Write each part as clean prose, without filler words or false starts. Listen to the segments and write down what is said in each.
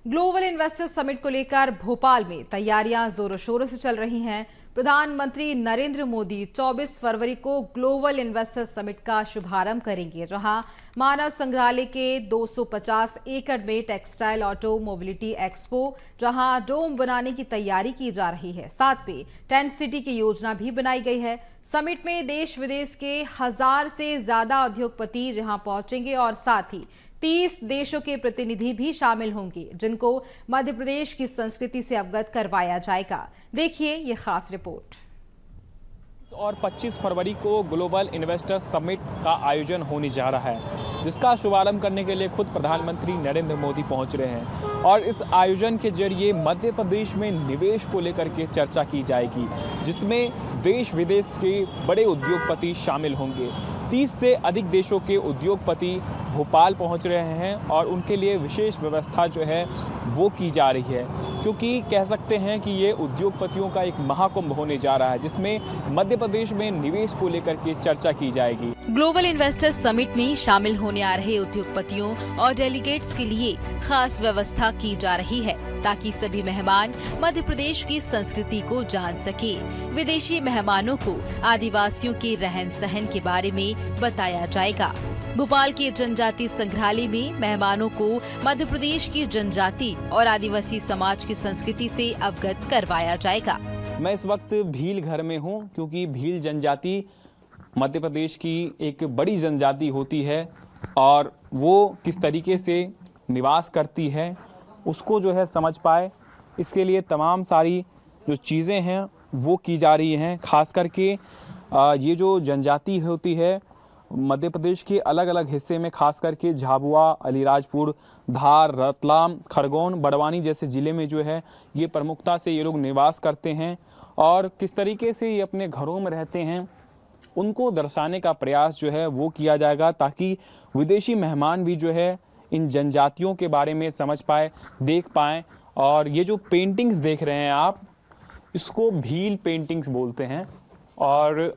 Global investor summit को लेकर भोपाल में तैयारियां जोरों शोरों से चल रही हैं। प्रधानमंत्री नरेंद्र मोदी 24 फरवरी को ग्लोबल इन्वेस्टर समिट का शुभारंभ करेंगे, जहां मानव संग्रहालय के 250 एकड़ में टेक्सटाइल ऑटो मोबिलिटी एक्सपो, जहां डोम बनाने की तैयारी की जा रही है। साथ में टेंट सिटी की योजना भी बनाई गई है। समिट में देश विदेश के 1000 से ज्यादा उद्योगपति जहां पहुंचेंगे और साथ ही 30 देशों के प्रतिनिधि भी शामिल होंगे, जिनको मध्य प्रदेश की संस्कृति से अवगत करवाया जाएगा। देखिए ये खास रिपोर्ट। और 25 फरवरी को ग्लोबल इन्वेस्टर समिट का आयोजन होने जा रहा है, जिसका शुभारंभ करने के लिए खुद प्रधानमंत्री नरेंद्र मोदी पहुंच रहे हैं। और इस आयोजन के जरिए मध्य प्रदेश में निवेश को लेकर के चर्चा की जाएगी, जिसमें देश विदेश के बड़े उद्योगपति शामिल होंगे। 30 से अधिक देशों के उद्योगपति भोपाल पहुंच रहे हैं और उनके लिए विशेष व्यवस्था जो है वो की जा रही है, क्योंकि कह सकते हैं कि ये उद्योगपतियों का एक महाकुंभ होने जा रहा है, जिसमें मध्य प्रदेश में निवेश को लेकर के चर्चा की जाएगी। ग्लोबल इन्वेस्टर समिट में शामिल होने आ रहे उद्योगपतियों और डेलीगेट्स के लिए खास व्यवस्था की जा रही है, ताकि सभी मेहमान मध्य प्रदेश की संस्कृति को जान सके। विदेशी मेहमानों को आदिवासियों के रहन सहन के बारे में बताया जाएगा। भोपाल के जनजाति संग्रहालय में मेहमानों को मध्य प्रदेश की जनजाति और आदिवासी समाज की संस्कृति से अवगत करवाया जाएगा। मैं इस वक्त भील घर में हूं, क्योंकि भील जनजाति मध्य प्रदेश की एक बड़ी जनजाति होती है और वो किस तरीके से निवास करती है उसको जो है समझ पाए, इसके लिए तमाम सारी जो चीज़ें हैं वो की जा रही हैं। खास करके ये जो जनजाति होती है मध्य प्रदेश के अलग अलग हिस्से में, खास करके झाबुआ, अलीराजपुर, धार, रतलाम, खरगोन, बड़वानी जैसे ज़िले में जो है ये प्रमुखता से ये लोग निवास करते हैं और किस तरीके से ये अपने घरों में रहते हैं उनको दर्शाने का प्रयास जो है वो किया जाएगा, ताकि विदेशी मेहमान भी जो है इन जनजातियों के बारे में समझ पाए, देख पाएँ। और ये जो पेंटिंग्स देख रहे हैं आप, इसको भील पेंटिंग्स बोलते हैं और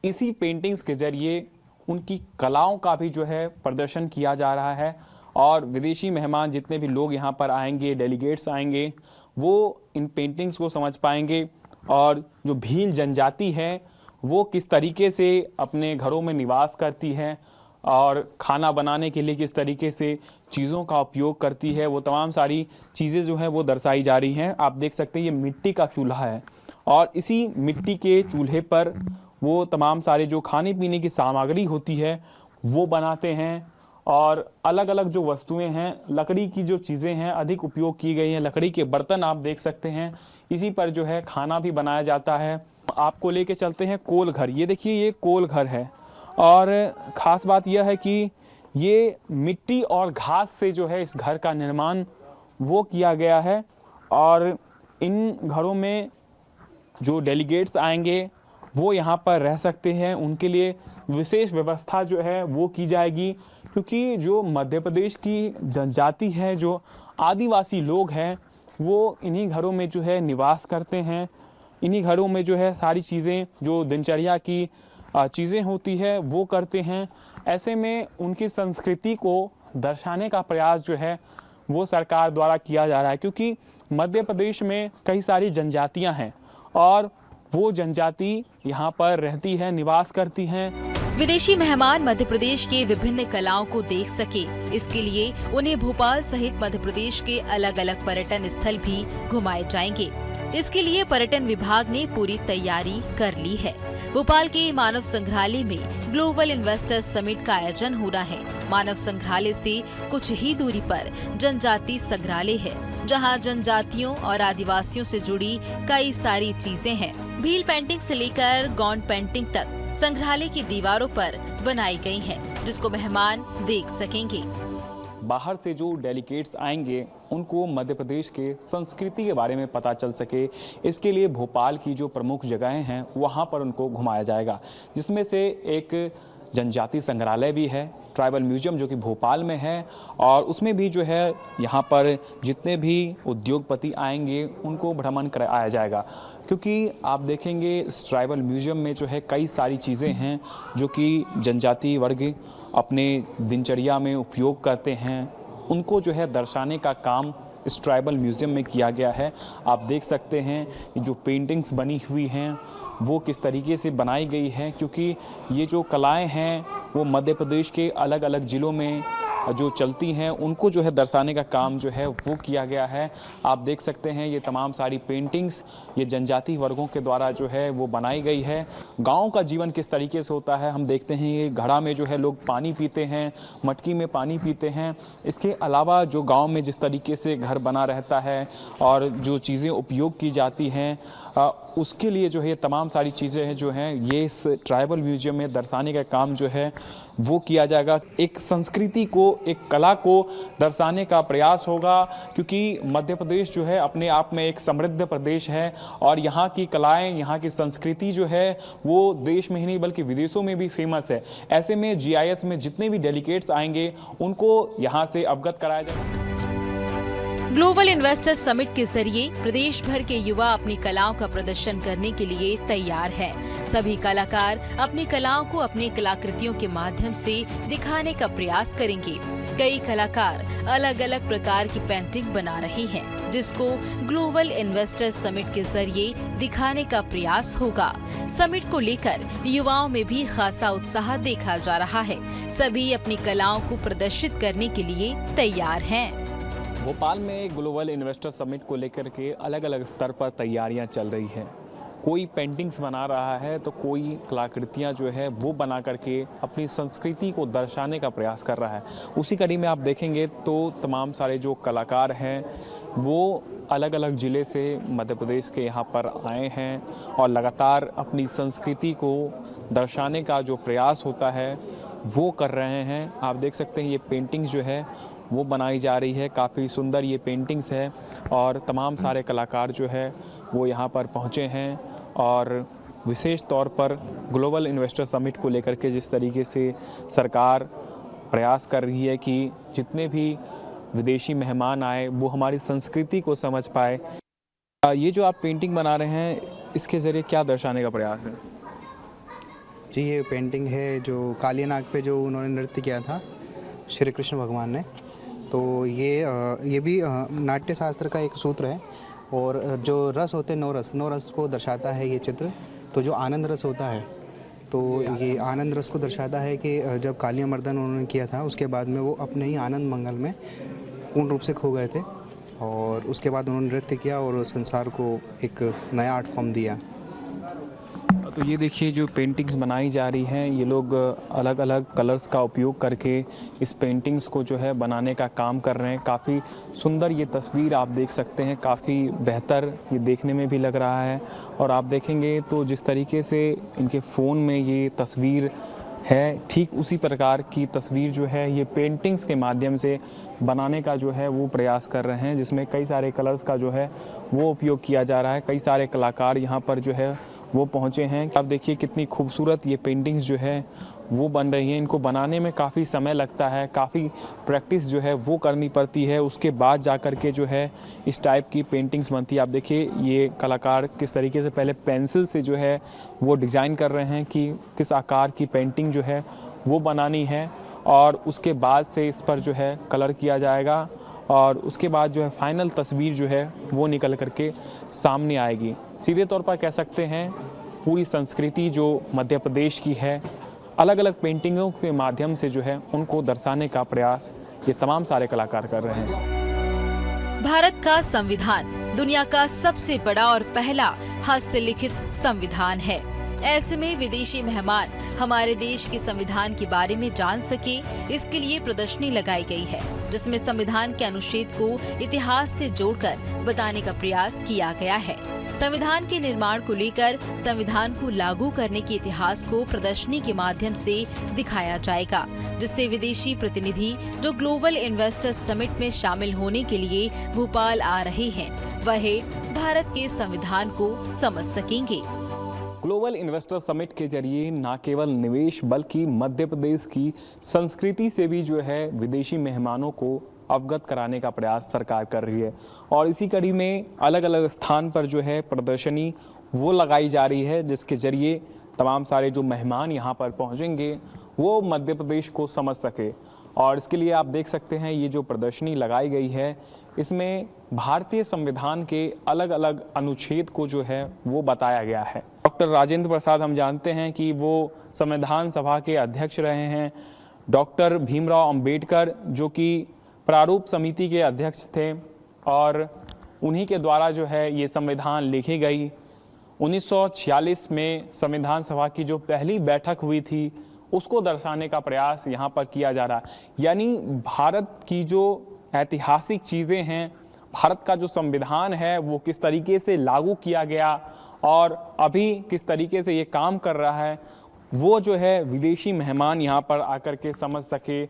इसी पेंटिंग्स के जरिए उनकी कलाओं का भी जो है प्रदर्शन किया जा रहा है। और विदेशी मेहमान जितने भी लोग यहाँ पर आएंगे, डेलीगेट्स आएंगे, वो इन पेंटिंग्स को समझ पाएंगे और जो भील जनजाति है वो किस तरीके से अपने घरों में निवास करती है और खाना बनाने के लिए किस तरीके से चीज़ों का उपयोग करती है, वो तमाम सारी चीज़ें जो हैं वो दर्शाई जा रही हैं। आप देख सकते हैं ये मिट्टी का चूल्हा है और इसी मिट्टी के चूल्हे पर वो तमाम सारे जो खाने पीने की सामग्री होती है वो बनाते हैं। और अलग अलग जो वस्तुएं हैं, लकड़ी की जो चीज़ें हैं अधिक उपयोग की गई हैं। लकड़ी के बर्तन आप देख सकते हैं, इसी पर जो है खाना भी बनाया जाता है। आपको लेके चलते हैं कोल घर। ये देखिए ये कोल घर है और ख़ास बात यह है कि ये मिट्टी और घास से जो है इस घर का निर्माण वो किया गया है। और इन घरों में जो डेलीगेट्स आएंगे वो यहाँ पर रह सकते हैं, उनके लिए विशेष व्यवस्था जो है वो की जाएगी, क्योंकि जो मध्य प्रदेश की जनजाति है, जो आदिवासी लोग हैं, वो इन्हीं घरों में जो है निवास करते हैं। इन्हीं घरों में जो है सारी चीज़ें जो दिनचर्या की चीज़ें होती है वो करते हैं। ऐसे में उनकी संस्कृति को दर्शाने का प्रयास जो है वो सरकार द्वारा किया जा रहा है, क्योंकि मध्य प्रदेश में कई सारी जनजातियाँ हैं और वो जनजाति यहाँ पर रहती है, निवास करती हैं। विदेशी मेहमान मध्य प्रदेश के विभिन्न कलाओं को देख सके, इसके लिए उन्हें भोपाल सहित मध्य प्रदेश के अलग अलग पर्यटन स्थल भी घुमाए जाएंगे। इसके लिए पर्यटन विभाग ने पूरी तैयारी कर ली है। भोपाल के मानव संग्रहालय में ग्लोबल इन्वेस्टर समिट का आयोजन हो रहा है। मानव संग्रहालय से कुछ ही दूरी पर जनजाति संग्रहालय है, जहां जनजातियों और आदिवासियों से जुड़ी कई सारी चीजें हैं। भील पेंटिंग से लेकर गौंड पेंटिंग तक संग्रहालय की दीवारों पर बनाई गई हैं, जिसको मेहमान देख सकेंगे। बाहर से जो डेलीगेट्स आएंगे उनको मध्य प्रदेश के संस्कृति के बारे में पता चल सके, इसके लिए भोपाल की जो प्रमुख जगहें हैं वहाँ पर उनको घुमाया जाएगा, जिसमें से एक जनजाति संग्रहालय भी है, ट्राइबल म्यूजियम जो कि भोपाल में है। और उसमें भी जो है यहाँ पर जितने भी उद्योगपति आएंगे उनको भ्रमण कराया जाएगा, क्योंकि आप देखेंगे इस ट्राइबल म्यूजियम में जो है कई सारी चीज़ें हैं जो कि जनजाति वर्ग अपने दिनचर्या में उपयोग करते हैं। उनको जो है दर्शाने का काम इस ट्राइबल म्यूज़ियम में किया गया है। आप देख सकते हैं जो पेंटिंग्स बनी हुई हैं वो किस तरीके से बनाई गई है, क्योंकि ये जो कलाएं हैं वो मध्य प्रदेश के अलग अलग ज़िलों में जो चलती हैं उनको जो है दर्शाने का काम जो है वो किया गया है। आप देख सकते हैं ये तमाम सारी पेंटिंग्स ये जनजाति वर्गों के द्वारा जो है वो बनाई गई है। गाँव का जीवन किस तरीके से होता है हम देखते हैं, ये घड़ा में जो है लोग पानी पीते हैं, मटकी में पानी पीते हैं। इसके अलावा जो गाँव में जिस तरीके से घर बना रहता है और जो चीज़ें उपयोग की जाती हैं उसके लिए जो है तमाम सारी चीज़ें हैं जो हैं ये इस ट्राइबल म्यूजियम में दर्शाने का काम जो है वो किया जाएगा। एक संस्कृति को, एक कला को दर्शाने का प्रयास होगा, क्योंकि मध्य प्रदेश जो है अपने आप में एक समृद्ध प्रदेश है और यहाँ की कलाएं, यहाँ की संस्कृति जो है वो देश में ही नहीं बल्कि विदेशों में भी फेमस है। ऐसे में GIS में जितने भी डेलीगेट्स आएंगे उनको यहाँ से अवगत कराया जाएगा। ग्लोबल इन्वेस्टर समिट के जरिए प्रदेश भर के युवा अपनी कलाओं का प्रदर्शन करने के लिए तैयार हैं। सभी कलाकार अपनी कलाओं को अपनी कलाकृतियों के माध्यम से दिखाने का प्रयास करेंगे। कई कलाकार अलग अलग प्रकार की पेंटिंग बना रहे हैं, जिसको ग्लोबल इन्वेस्टर समिट के जरिए दिखाने का प्रयास होगा। समिट को लेकर युवाओं में भी खासा उत्साह देखा जा रहा है। सभी अपनी कलाओं को प्रदर्शित करने के लिए तैयार हैं। भोपाल में ग्लोबल इन्वेस्टर समिट को लेकर के अलग अलग स्तर पर तैयारियां चल रही हैं। कोई पेंटिंग्स बना रहा है तो कोई कलाकृतियां जो है वो बना करके अपनी संस्कृति को दर्शाने का प्रयास कर रहा है। उसी कड़ी में आप देखेंगे तो तमाम सारे जो कलाकार हैं वो अलग अलग ज़िले से मध्य प्रदेश के यहाँ पर आए हैं और लगातार अपनी संस्कृति को दर्शाने का जो प्रयास होता है वो कर रहे हैं। आप देख सकते हैं ये पेंटिंग्स जो है वो बनाई जा रही है, काफ़ी सुंदर ये पेंटिंग्स है और तमाम सारे कलाकार जो है वो यहाँ पर पहुँचे हैं और विशेष तौर पर ग्लोबल इन्वेस्टर समिट को लेकर के जिस तरीके से सरकार प्रयास कर रही है कि जितने भी विदेशी मेहमान आए वो हमारी संस्कृति को समझ पाए। ये जो आप पेंटिंग बना रहे हैं इसके ज़रिए क्या दर्शाने का प्रयास है? जी, ये पेंटिंग है जो कालिया नाग पे जो उन्होंने नृत्य किया था श्री कृष्ण भगवान ने, तो ये भी नाट्य शास्त्र का एक सूत्र है और जो रस होते हैं नौ रस को दर्शाता है ये चित्र। तो जो आनंद रस होता है तो ये आनंद रस को दर्शाता है कि जब कालिया मर्दन उन्होंने किया था उसके बाद में वो अपने ही आनंद मंगल में पूर्ण रूप से खो गए थे और उसके बाद उन्होंने नृत्य किया और संसार को एक नया आर्ट फॉर्म दिया। तो ये देखिए जो पेंटिंग्स बनाई जा रही हैं ये लोग अलग अलग कलर्स का उपयोग करके इस पेंटिंग्स को जो है बनाने का काम कर रहे हैं। काफ़ी सुंदर ये तस्वीर आप देख सकते हैं, काफ़ी बेहतर ये देखने में भी लग रहा है। और आप देखेंगे तो जिस तरीके से इनके फ़ोन में ये तस्वीर है ठीक उसी प्रकार की तस्वीर जो है ये पेंटिंग्स के माध्यम से बनाने का जो है वो प्रयास कर रहे हैं, जिसमें कई सारे कलर्स का जो है वो उपयोग किया जा रहा है। कई सारे कलाकार यहाँ पर जो है वो पहुँचे हैं। आप देखिए कितनी खूबसूरत ये पेंटिंग्स जो है वो बन रही हैं। इनको बनाने में काफ़ी समय लगता है, काफ़ी प्रैक्टिस जो है वो करनी पड़ती है, उसके बाद जा कर के जो है इस टाइप की पेंटिंग्स बनती है। आप देखिए ये कलाकार किस तरीके से पहले पेंसिल से जो है वो डिज़ाइन कर रहे हैं कि किस आकार की पेंटिंग जो है वो बनानी है और उसके बाद से इस पर जो है कलर किया जाएगा और उसके बाद जो है फाइनल तस्वीर जो है वो निकल करके सामने आएगी। सीधे तौर पर कह सकते हैं पूरी संस्कृति जो मध्य प्रदेश की है अलग अलग पेंटिंगों के माध्यम से जो है उनको दर्शाने का प्रयास ये तमाम सारे कलाकार कर रहे हैं। भारत का संविधान दुनिया का सबसे बड़ा और पहला हस्तलिखित संविधान है। ऐसे में विदेशी मेहमान हमारे देश के संविधान के बारे में जान सके, इसके लिए प्रदर्शनी लगाई गई है, जिसमें संविधान के अनुच्छेद को इतिहास से जोड़कर बताने का प्रयास किया गया है। संविधान के निर्माण को लेकर संविधान को लागू करने के इतिहास को प्रदर्शनी के माध्यम से दिखाया जाएगा, जिससे विदेशी प्रतिनिधि जो ग्लोबल इन्वेस्टर समिट में शामिल होने के लिए भोपाल आ रहे हैं वह भारत के संविधान को समझ सकेंगे। ग्लोबल इन्वेस्टर समिट के जरिए न केवल निवेश बल्कि मध्य प्रदेश की संस्कृति से भी जो है विदेशी मेहमानों को अवगत कराने का प्रयास सरकार कर रही है और इसी कड़ी में अलग अलग स्थान पर जो है प्रदर्शनी वो लगाई जा रही है, जिसके जरिए तमाम सारे जो मेहमान यहाँ पर पहुँचेंगे वो मध्य प्रदेश को समझ सके। और इसके लिए आप देख सकते हैं ये जो प्रदर्शनी लगाई गई है इसमें भारतीय संविधान के अलग अलग अनुच्छेद को जो है वो बताया गया है। डॉक्टर राजेंद्र प्रसाद हम जानते हैं कि वो संविधान सभा के अध्यक्ष रहे हैं। डॉक्टर भीमराव अंबेडकर जो कि प्रारूप समिति के अध्यक्ष थे और उन्हीं के द्वारा जो है ये संविधान लिखी गई। 1946 में संविधान सभा की जो पहली बैठक हुई थी उसको दर्शाने का प्रयास यहाँ पर किया जा रहा है। यानी भारत की जो ऐतिहासिक चीज़ें हैं, भारत का जो संविधान है वो किस तरीके से लागू किया गया और अभी किस तरीके से ये काम कर रहा है, वो जो है विदेशी मेहमान यहाँ पर आकर के समझ सके।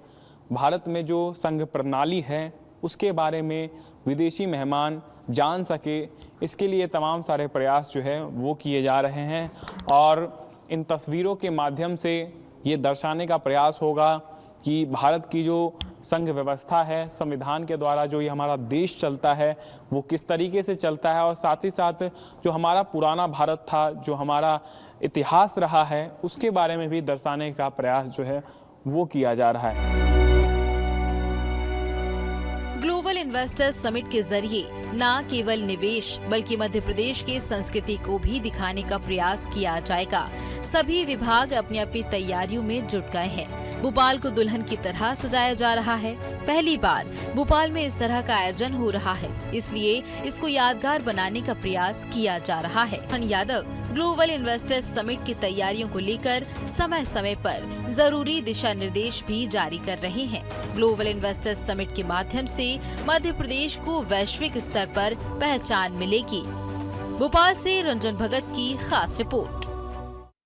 भारत में जो संघ प्रणाली है उसके बारे में विदेशी मेहमान जान सके, इसके लिए तमाम सारे प्रयास जो है वो किए जा रहे हैं। और इन तस्वीरों के माध्यम से ये दर्शाने का प्रयास होगा कि भारत की जो संघ व्यवस्था है, संविधान के द्वारा जो ये हमारा देश चलता है वो किस तरीके से चलता है, और साथ ही साथ जो हमारा पुराना भारत था, जो हमारा इतिहास रहा है, उसके बारे में भी दर्शाने का प्रयास जो है वो किया जा रहा है। ग्लोबल इन्वेस्टर्स समिट के जरिए न केवल निवेश बल्कि मध्य प्रदेश की संस्कृति को भी दिखाने का प्रयास किया जाएगा। सभी विभाग अपनी अपनी तैयारियों में जुट गए हैं। भोपाल को दुल्हन की तरह सजाया जा रहा है। पहली बार भोपाल में इस तरह का आयोजन हो रहा है, इसलिए इसको यादगार बनाने का प्रयास किया जा रहा है। Mohan Yadav global investors summit की तैयारियों को लेकर समय समय पर जरूरी दिशा निर्देश भी जारी कर रहे हैं। ग्लोबल इन्वेस्टर्स समिट के माध्यम से मध्य प्रदेश को वैश्विक स्तर पर पहचान मिलेगी। भोपाल से रंजन भगत की खास रिपोर्ट।